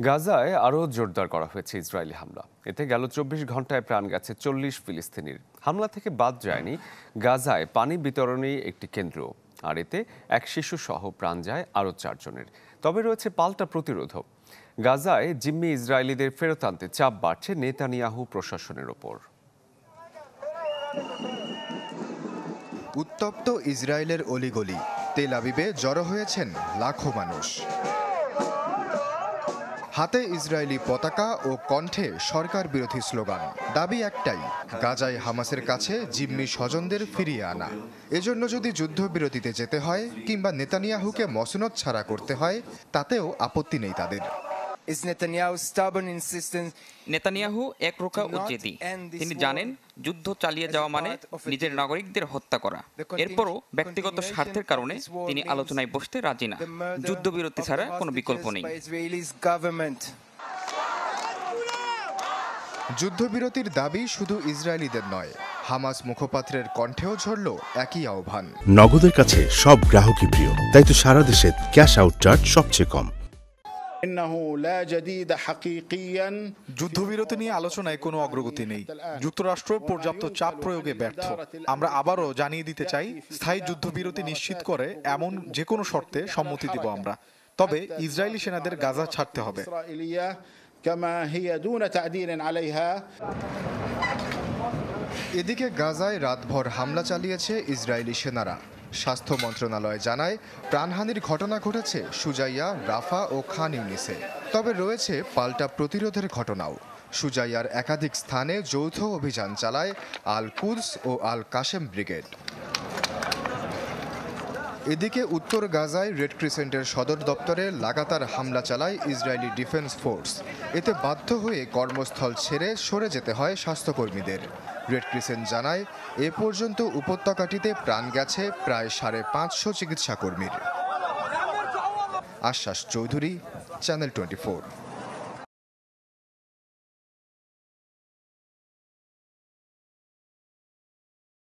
গাজায় আরও জোরদার করা হয়েছে ইসরায়েলি হামলা। এতে গেল ২৪ ঘন্টায় প্রাণ গেছে ৪০ ফিলিস্তিনির। হামলা থেকে বাদ যায়নি গাজায় পানি বিতরণী একটি কেন্দ্র, আর এতে এক শিশু সহ প্রাণ যায় আরও ৪ জনের। তবে রয়েছে পাল্টা প্রতিরোধও। গাজায় জিম্মি ইসরায়েলিদের ফেরত আনতে চাপ বাড়ছে নেতানিয়াহু প্রশাসনের ওপর। উত্তপ্ত ইসরায়েলের অলিগলি, তেল আবিবে জড়ো হয়েছেন লাখো মানুষ। হাতে ইসরায়েলি পতাকা ও কণ্ঠে সরকার বিরোধী স্লোগান। দাবি একটাই, গাজায় হামাসের কাছে জিম্মি স্বজনদের ফিরিয়ে আনা। এজন্য যদি যুদ্ধবিরতিতে যেতে হয় কিংবা নেতানিয়াহুকে মসনদ ছাড়া করতে হয়, তাতেও আপত্তি নেই তাদের। নেতানিয়াহু একরোখা উদ্যেদী। তিনি জানেন যুদ্ধ চালিয়ে যাওয়া মানে নিজের নাগরিকদের হত্যা করা। এরপরও ব্যক্তিগত স্বার্থের কারণে তিনি আলোচনায় বসতে রাজি না। যুদ্ধবিরতি ছাড়া কোনো বিকল্প নেই। যুদ্ধবিরতির দাবি শুধু ইসরায়েলিদের নয়, হামাস মুখপাত্রের কণ্ঠেও ঝরল একই আহ্বান। নগদের কাছে সব গ্রাহকই প্রিয়, তাই তো সারা দেশে ক্যাশ আউট চার্জ সবচেয়ে কম। যুদ্ধবিরতি নিয়ে আলোচনায় কোনো অগ্রগতি নেই। যুক্তরাষ্ট্র পর্যাপ্ত চাপ প্রয়োগে ব্যর্থ। আমরা আবারও জানিয়ে দিতে চাই, স্থায়ী যুদ্ধবিরতি নিশ্চিত করে এমন যে কোনো শর্তে সম্মতি দিব আমরা। তবে ইসরায়েলি সেনাদের গাজা ছাড়তে হবে। এদিকে গাজায় রাতভর হামলা চালিয়েছে ইসরায়েলি সেনারা। স্বাস্থ্য মন্ত্রণালয় জানায়, প্রাণহানির ঘটনা ঘটেছে সুজাইয়া, রাফা ও খান ইউনিসে। তবে রয়েছে পাল্টা প্রতিরোধের ঘটনাও। সুজাইয়ার একাধিক স্থানে যৌথ অভিযান চালায় আল কুদস ও আল কাশেম ব্রিগেড। এদিকে উত্তর গাজায় রেড ক্রিসেন্টের সদর দপ্তরে লাগাতার হামলা চালায় ইসরায়েলি ডিফেন্স ফোর্স। এতে বাধ্য হয়ে কর্মস্থল ছেড়ে সরে যেতে হয় স্বাস্থ্যকর্মীদের। রেড ক্রিসেন্ট জানায়, এ পর্যন্ত উপত্যকাটিতে প্রাণ গেছে প্রায় ৫৫০ চিকিৎসাকর্মীর। আশ্বাস চৌধুরী, চ্যানেল 24।